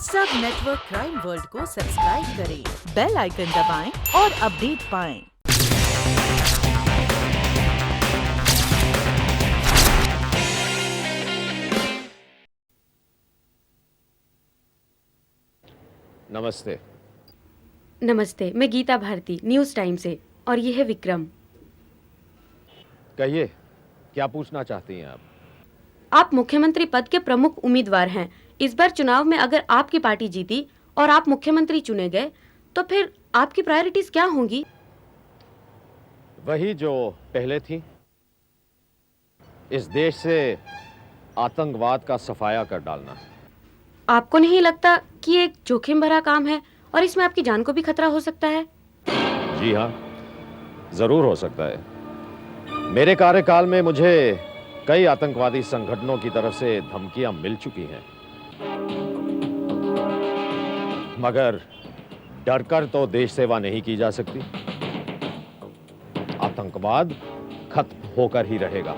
सब network crime world को subscribe करें, बेल आइकन दबाएं और अपडेट पाएं। नमस्ते। नमस्ते, मैं गीता भारती, न्यूज़ टाइम से, और ये है विक्रम। कहिए, क्या पूछना चाहती हैं आप? आप मुख्यमंत्री पद के प्रमुख उम्मीदवार हैं। इस बार चुनाव में अगर आपकी पार्टी जीती और आप मुख्यमंत्री चुने गए, तो फिर आपकी प्रायोरिटीज क्या होंगी? वही जो पहले थी। इस देश से आतंकवाद का सफाया कर डालना। आपको नहीं लगता कि ये एक जोखिम भरा काम है और इसमें आपकी जान को भी खतरा हो सकता है? जी हाँ, जरूर हो सकता है। मेरे कार्यकाल में मुझे कई आतंकवादी संगठनों की तरफ से धमकियां मिल चुकी हैं, मगर डरकर तो देश सेवा नहीं की जा सकती। आतंकवाद खत्म होकर ही रहेगा।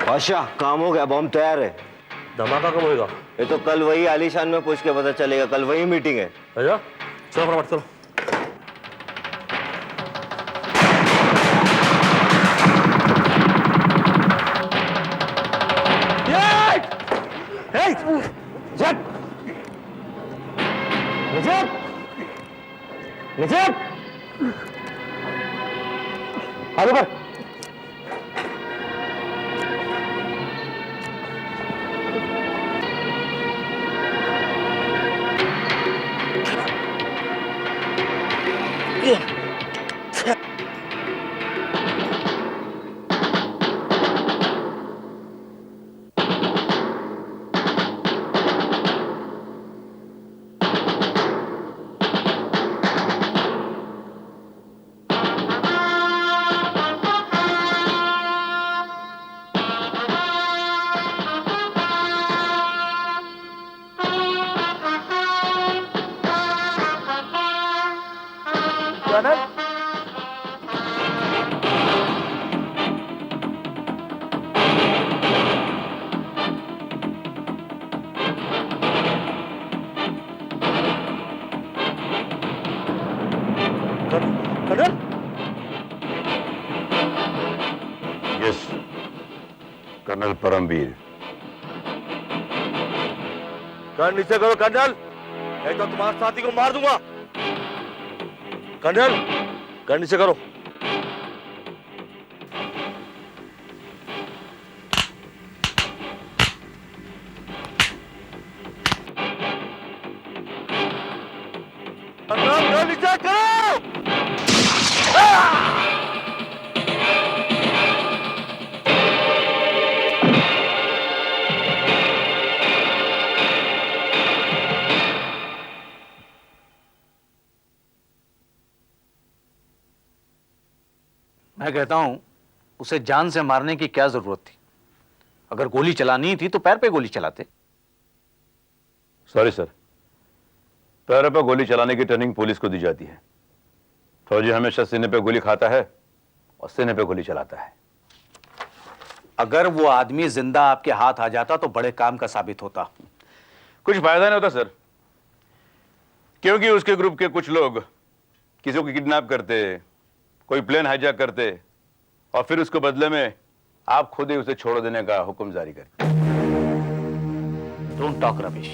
बादशाह, काम हो गया, बॉम्ब तैयार है। धमाका कब होएगा? ये तो कल वही आलीशान में पूछ के पता चलेगा। कल वही मीटिंग है। अच्छा, चलो फटाफट चलो। आगे बढ़। Colonel, yes, colonel Paramvir. Colonel नीचे करो कर्नल, नहीं तो तुम्हारे साथी को मार दूंगा। कर्नल, कर्नल नीचे करो। कर्नल नीचे करो। मैं कहता हूं उसे जान से मारने की क्या जरूरत थी? अगर गोली चलानी थी तो पैर पे गोली चलाते। सॉरी सर, पैरों पर गोली चलाने की ट्रेनिंग पुलिस को दी जाती है। फौजी हमेशा सीने पे गोली खाता है और सीने पे गोली चलाता है। अगर वो आदमी जिंदा आपके हाथ आ जाता तो बड़े काम का साबित होता। कुछ फायदा नहीं होता सर, क्योंकि उसके ग्रुप के कुछ लोग किसी को किडनैप करते, कोई प्लेन हाईजैक करते और फिर उसको बदले में आप खुद ही उसे छोड़ देने का हुक्म जारी करते। डोंट टॉक रबिश,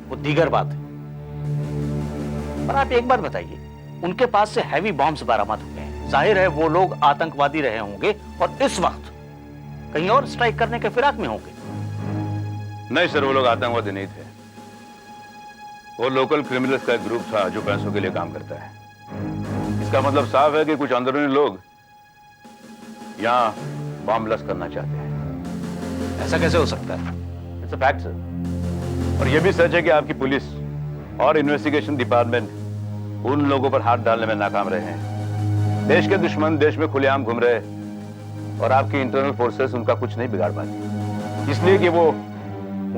वो दीगर बात है। पर आप एक बात बताइए, उनके पास से हैवी बॉम्ब्स बरामद हुए हैं। जाहिर है वो लोग आतंकवादी रहे होंगे और इस वक्त कहीं और स्ट्राइक करने के फिराक में होंगे। नहीं सर, वो लोग आतंकवादी नहीं थे। वो लोकल क्रिमिनल्स का एक ग्रुप था जो पैसों के लिए काम करता है। इसका मतलब साफ है कि कुछ अंदरूनी लोग यहां बॉम्ब ब्लास्ट करना चाहते हैं। ऐसा कैसे हो सकता है? It's a fact sir. और यह भी सच है कि आपकी पुलिस और इन्वेस्टिगेशन डिपार्टमेंट उन लोगों पर हाथ डालने में नाकाम रहे हैं। देश के दुश्मन देश में खुलेआम घूम रहे और आपकी इंटरनल फोर्सेस उनका कुछ नहीं बिगाड़ पाती, इसलिए कि वो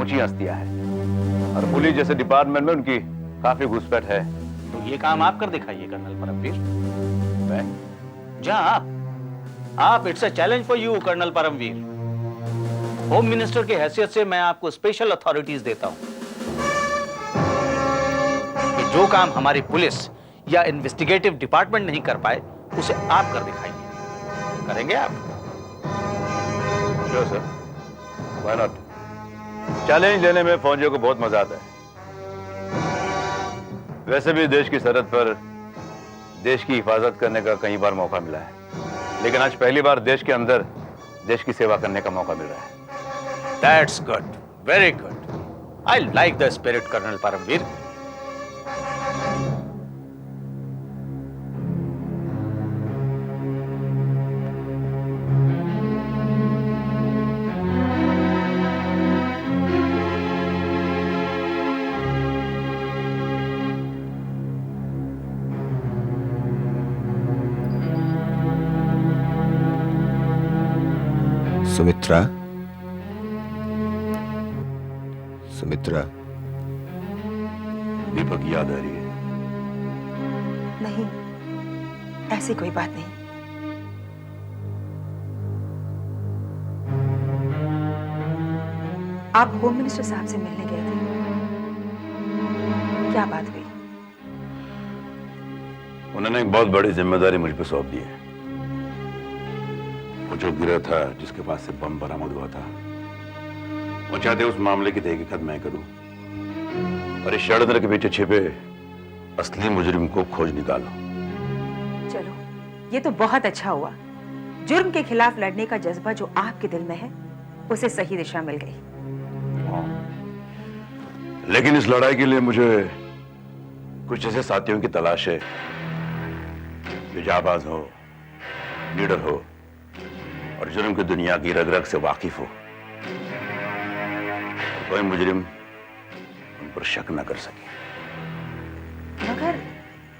ऊंची हस्तियां हैं और पुलिस जैसे डिपार्टमेंट में उनकी काफी घुसपैठ है तो ये काम आप कर दिखाइए कर्नल परमवीर। जहां आप it's a challenge for you colonel Paramvir. Home minister की हैसियत से मैं आपको स्पेशल अथॉरिटीज देता हूं कि जो काम हमारी पुलिस या इन्वेस्टिगेटिव डिपार्टमेंट नहीं कर पाए उसे आप कर दिखाइए। करेंगे आप? Sure sir, why not. Challenge लेने में फौजियों को बहुत मजा आता है। वैसे भी देश की सरहद पर देश की हिफाजत करने का कई बार मौका मिला है, लेकिन आज पहली बार देश के अंदर देश की सेवा करने का मौका मिल रहा है। That's good. Very good. I like the spirit, Colonel Paramveer. Sumitra, Sumitra, दीपक याद आ रही है? नहीं, ऐसी कोई बात नहीं। आप होम मिनिस्टर साहब से मिलने गए थे, क्या बात हुई? उन्होंने एक बहुत बड़ी जिम्मेदारी मुझ पर सौंप दी है। वो जो गिरा था जिसके पास से बम बरामद हुआ था, वो चाहते उस मामले की तहकीकात मैं करूं और इस षड्यंत्र के पीछे छिपे असली मुजरिम को खोज निकालो। चलो, ये तो बहुत अच्छा हुआ। जुर्म के खिलाफ लड़ने का जज्बा जो आपके दिल में है, उसे सही दिशा मिल गई। लेकिन इस लड़ाई के लिए मुझे कुछ ऐसे साथियों की तलाश है जो जाबाज हो, लीडर हो और जुर्म की दुनिया की रग रग से वाकिफ हो। कोई मुजरिम उन पर शक न कर सके।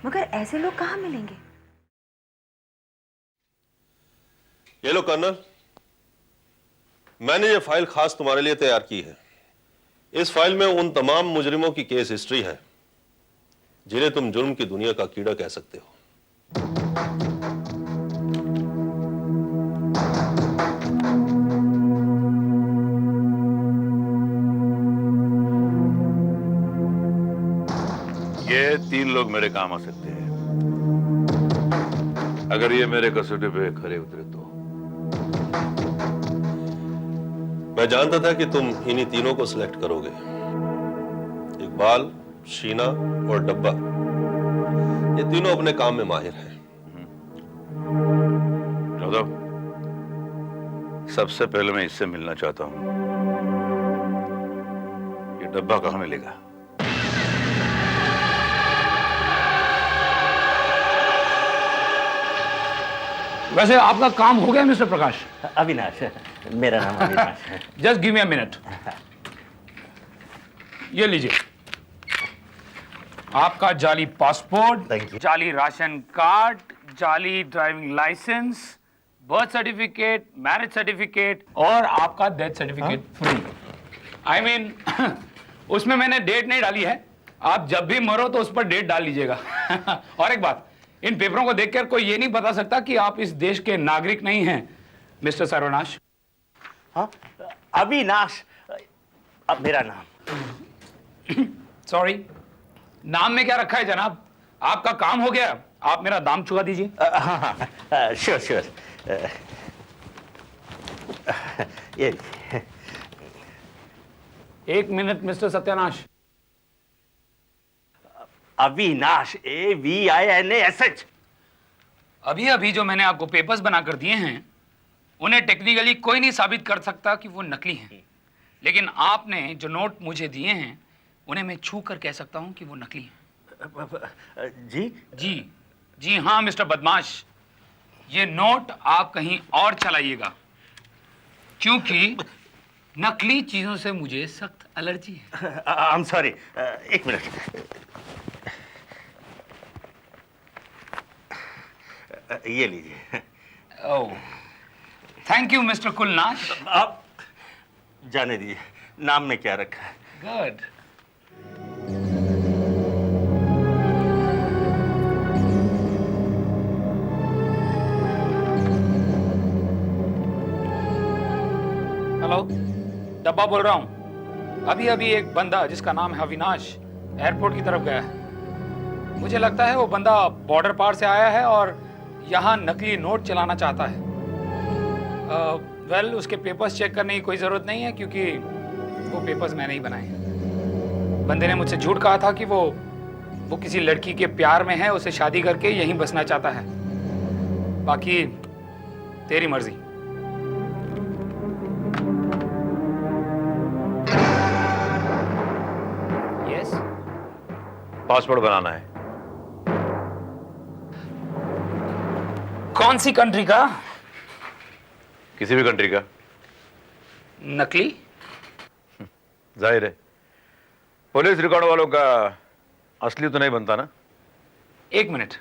मगर ऐसे लोग कहां मिलेंगे? ये लो कर्नल, मैंने ये फाइल खास तुम्हारे लिए तैयार की है। इस फाइल में उन तमाम मुजरिमों की केस हिस्ट्री है जिन्हें तुम जुर्म की दुनिया का कीड़ा कह सकते हो। ये 3 लोग मेरे काम आ सकते हैं अगर ये मेरे कसौटी पे खरे उतरे तो। मैं जानता था कि तुम इन्हीं तीनों को सिलेक्ट करोगे। इकबाल, शीना और डब्बा, ये तीनों अपने काम में माहिर हैं। जादव, सबसे पहले मैं इससे मिलना चाहता हूं। ये डब्बा कहां मिलेगा? वैसे आपका काम हो गया मिस्टर प्रकाश? अविनाश, मेरा नाम अविनाश है। Just give me a minute. ये लीजिए, आपका जाली पासपोर्ट, जाली राशन कार्ड, जाली driving licence, birth certificate, marriage certificate और आपका death certificate free. I mean उसमें मैंने डेट नहीं डाली है। आप जब भी मरो तो उस पर डेट डाल लीजिएगा। और एक बात, इन पेपरों को देखकर कोई ये नहीं बता सकता कि आप इस देश के नागरिक नहीं हैं मिस्टर सर्वनाश। हाँ, अविनाश अब मेरा नाम। सॉरी, नाम में क्या रखा है जनाब? आपका काम हो गया, आप मेरा दाम चुका दीजिए। हाँ, श्योर श्योर। ये एक मिनट मिस्टर सत्यानाश। अविनाश, AVINASH। अभी अभी जो मैंने आपको पेपर्स बनाकर दिए हैं, उन्हें टेक्निकली कोई नहीं साबित कर सकता कि वो नकली हैं। लेकिन आपने जो नोट मुझे दिए हैं, उन्हें मैं छू कर कह सकता हूं कि वो नकली हैं। जी जी जी हाँ मिस्टर बदमाश, ये नोट आप कहीं और चलाइएगा, क्योंकि नकली चीजों से मुझे सख्त एलर्जी है। आई एम सॉरी, एक मिनट। ये लीजिए। ओह, थैंक यू मिस्टर कुलनाश। आप जाने दीजिए, नाम में क्या रखा है? गुड। डब्बा बोल रहा हूँ। अभी अभी एक बंदा जिसका नाम है अविनाश एयरपोर्ट की तरफ गया है। मुझे लगता है वो बंदा बॉर्डर पार से आया है और यहाँ नकली नोट चलाना चाहता है। वेल, उसके पेपर्स चेक करने की कोई ज़रूरत नहीं है क्योंकि वो पेपर्स मैंने ही बनाए हैं। बंदे ने मुझसे झूठ कहा था कि वो किसी लड़की के प्यार में है, उसे शादी करके यहीं बसना चाहता है। बाकी तेरी मर्जी। यस, पासपोर्ट बनाना है। कौन सी कंट्री का? किसी भी कंट्री का। नकली? जाहिर है, पुलिस रिकॉर्ड वालों का असली तो नहीं बनता ना। एक मिनट।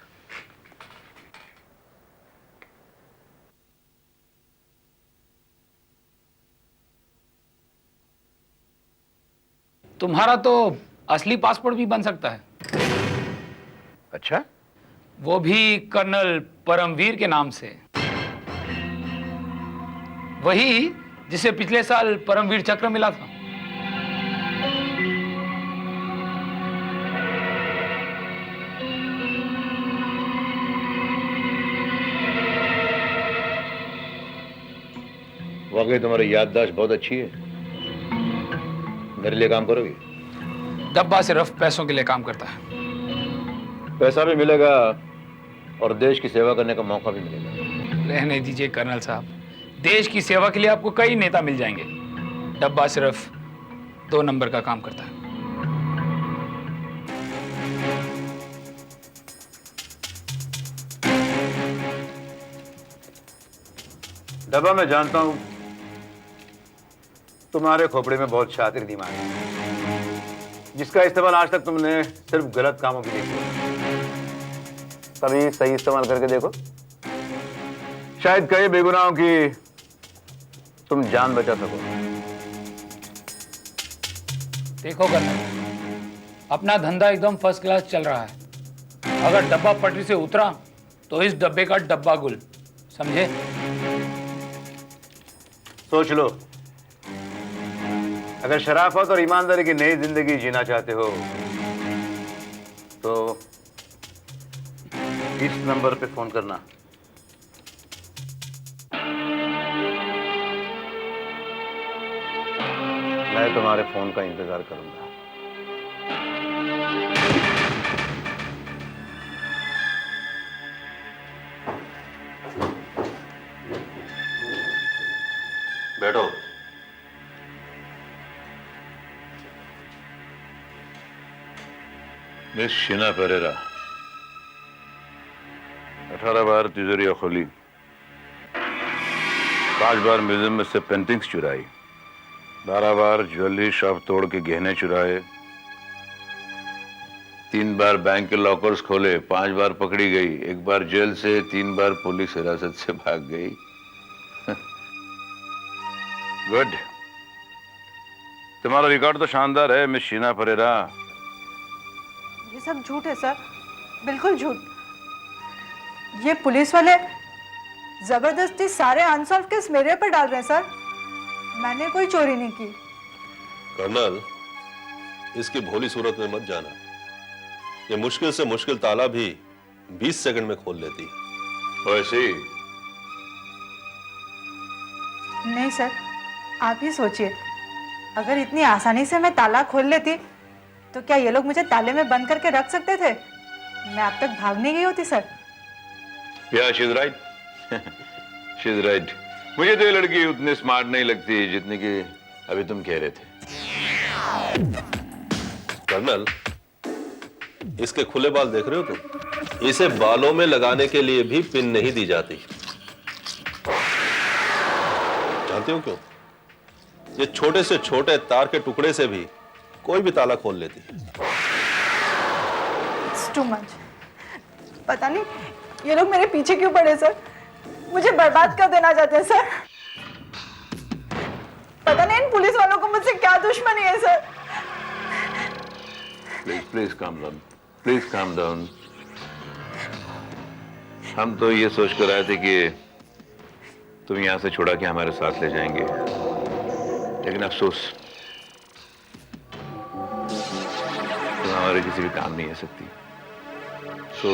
तुम्हारा तो असली पासपोर्ट भी बन सकता है। अच्छा? वो भी कर्नल परमवीर के नाम से। वही जिसे पिछले साल परमवीर चक्र मिला था। वाकई तुम्हारी याददाश्त बहुत अच्छी है। मेरे लिए काम करोगे? डब्बा सिर्फ पैसों के लिए काम करता है। पैसा भी मिलेगा और देश की सेवा करने का मौका भी मिलेगा। रहने दीजिए कर्नल साहब, देश की सेवा के लिए आपको कई नेता मिल जाएंगे। डब्बा सिर्फ 2 नंबर का काम करता है। डब्बा, मैं जानता हूं तुम्हारे खोपड़े में बहुत शातिर दिमाग है, जिसका इस्तेमाल आज तक तुमने सिर्फ गलत कामों के लिए किया। कभी सही इस्तेमाल करके देखो, शायद कई बेगुनाहों की तुम जान बचा सको। देखो कर्नल, अपना धंधा एकदम फर्स्ट क्लास चल रहा है। अगर डब्बा पटरी से उतरा तो इस डब्बे का डब्बा गुल, समझे? सोच लो, अगर शराफत और ईमानदारी की नई जिंदगी जीना चाहते हो तो इस नंबर पे फोन करना। मैं तुम्हारे फोन का इंतजार करूंगा। बैठो। मिस शीना पेरेरा 18 बार तिजोरियां खोली, 5 बार म्यूजियम में से पेंटिंग्स चुराई, 12 बार ज्वेलरी शॉप तोड़ के गहने चुराए, 3 बार बैंक के लॉकर्स खोले, 5 बार पकड़ी गई, 1 बार जेल से, 3 बार पुलिस हिरासत से भाग गई। गुड, तुम्हारा रिकॉर्ड तो शानदार है मिस शीना पेरेरा। ये सब झूठ है सर, बिल्कुल झूठ। ये पुलिस वाले जबरदस्ती सारे अनसॉल्व केस मेरे पर डाल रहे हैं सर। मैंने कोई चोरी नहीं की। कर्नल, इसकी भोली सूरत में मत जाना। ये मुश्किल से मुश्किल ताला भी 20 सेकंड में खोल लेती है। वैसे ही नहीं सर, आप ही सोचिए, अगर इतनी आसानी से मैं ताला खोल लेती तो क्या ये लोग मुझे ताले में बंद करके रख सकते थे? मैं अब तक भाग नहीं गई होती सर। या she is right, she is right. मुझे तो ये लड़की उतनी स्मार्ट नहीं लगती जितनी कि अभी तुम कह रहे थे। कर्नल, इसके खुले बाल देख रहे हो तुम? इसे बालों में लगाने के लिए भी पिन नहीं दी जाती। जानते हो क्यों? ये छोटे से छोटे तार के टुकड़े से भी कोई भी ताला खोल लेती है। It's too much. पता नहीं ये लोग मेरे पीछे क्यों पड़े सर? मुझे बर्बाद कर देना चाहते हैं सर। पता नहीं इन पुलिस वालों को मुझसे क्या दुश्मनी है sir. Please calm down, please calm down. हम तो ये सोच कर आए थे कि तुम यहां से छुड़ा के हमारे साथ ले जाएंगे, लेकिन अफसोस तुम हमारे किसी भी काम नहीं आ सकती। तो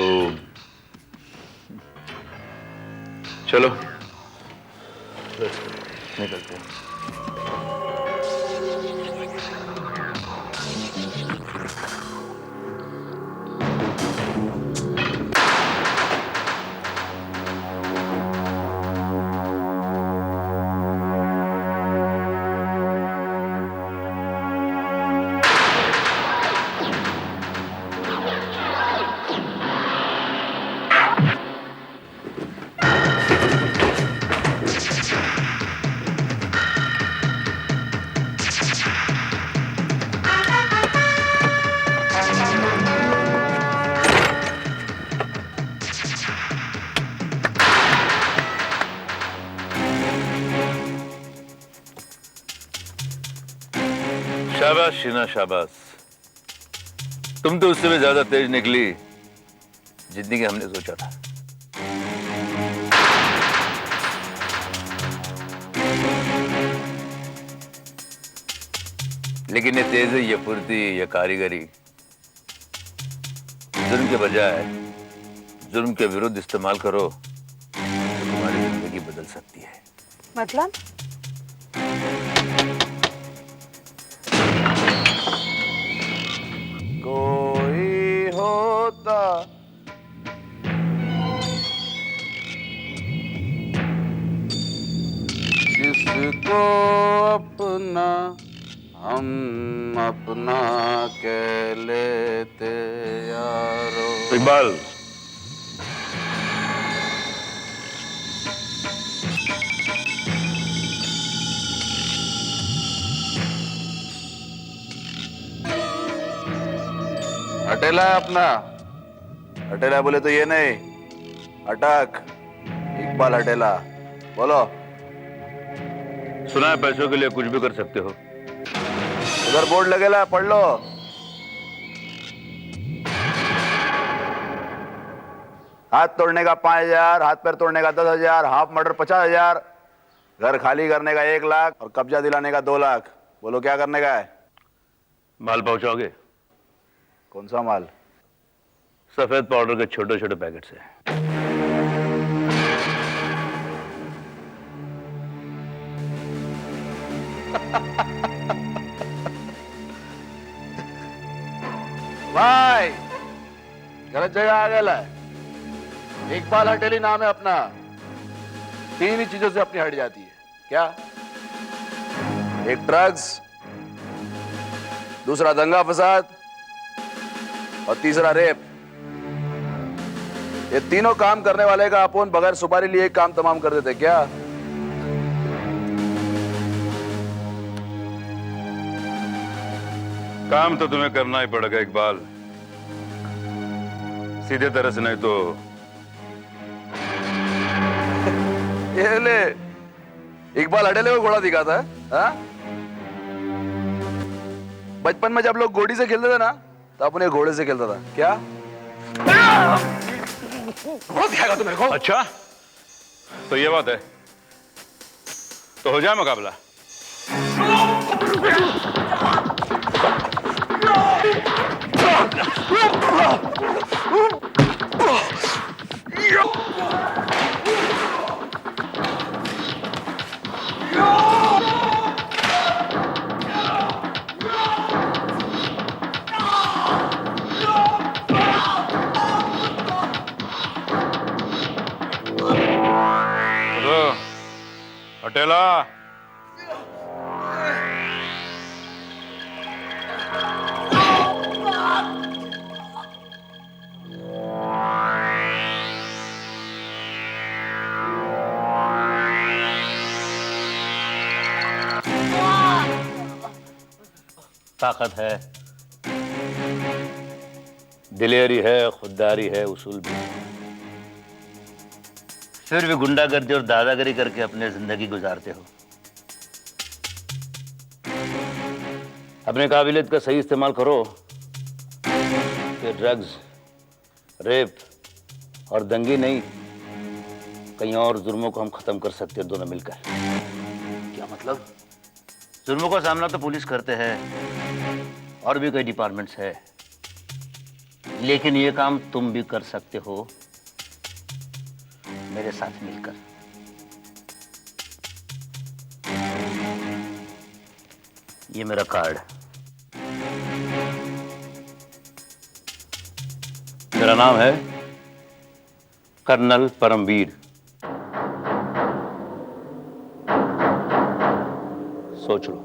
चलो निकलते हैं। शाबाश शीना शाबाश, तुम तो उससे भी ज्यादा तेज निकली जितनी कि हमने सोचा था। लेकिन ये तेज, ये फुर्ती, ये कारीगरी जुर्म के बजाय जुर्म के विरुद्ध इस्तेमाल करो तो तुम्हारी जिंदगी बदल सकती है। मतलब? कोई होता जिसको अपना हम अपना कह लेते यारो। इकबाल, अटेला है अपना। अटेला बोले तो ये नहीं, अटक। इकबाल अटेला। बोलो। सुना है पैसों के लिए कुछ भी कर सकते हो। उधर बोर्ड लगेला, पढ़ लो। हाथ तोड़ने का 5,000, हाथ पैर तोड़ने का 10,000, हाफ मर्डर 50,000, घर खाली करने का 1 लाख और कब्जा दिलाने का 2 लाख। बोलो क्या करने का है? माल पहुंचाओगे? कौन सा माल? सफेद पाउडर के छोटे छोटे पैकेट से। भाई गलत जगह आ गया है। इकबाल हटेली नाम है अपना। 3 ही चीजों से अपनी हट जाती है। क्या? एक ड्रग्स, दूसरा दंगा फसाद और तीसरा रेप। ये तीनों काम करने वाले का अपन बगैर सुपारी लिए काम तमाम कर देते क्या? काम तो तुम्हें करना ही पड़ेगा इकबाल, सीधे तरह से नहीं तो। ये ले, इकबाल अटेले को घोड़ा दिखाता है। हाँ? बचपन में जब लोग घोड़ी से खेलते थे ना, तो अपने घोड़े से खेलता था। क्या? घोड़ा दिखाएगा तू मेरे को? अच्छा, तो ये बात है। तो हो जाए मुकाबला। अटेला, ताकत है, दिलेरी है, खुददारी है, उसूल भी। फिर भी गुंडागर्दी और दादागिरी करके अपने जिंदगी गुजारते हो। अपने काबिलियत का सही इस्तेमाल करो, फिर ड्रग्स, रेप और दंगी नहीं, कई और जुर्मों को हम खत्म कर सकते हैं दोनों मिलकर। क्या मतलब? जुर्मों का सामना तो पुलिस करते हैं और भी कई डिपार्टमेंट्स है, लेकिन ये काम तुम भी कर सकते हो मेरे साथ मिलकर। ये मेरा कार्ड। मेरा नाम है कर्नल परमवीर। सोच लो।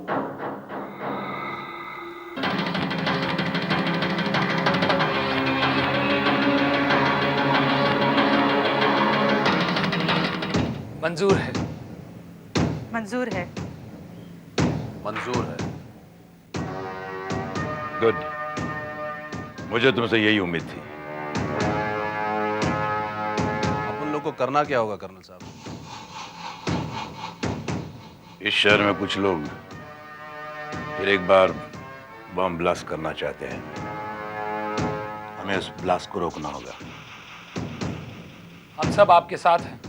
मंजूर है। मंजूर है। मंजूर है। गुड, मुझे तुमसे यही उम्मीद थी। अपन लोग को करना क्या होगा कर्नल साहब? इस शहर में कुछ लोग फिर एक बार बम ब्लास्ट करना चाहते हैं। हमें उस ब्लास्ट को रोकना होगा। हम सब आपके साथ हैं।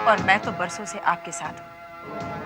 और मैं तो बरसों से आपके साथ हूँ।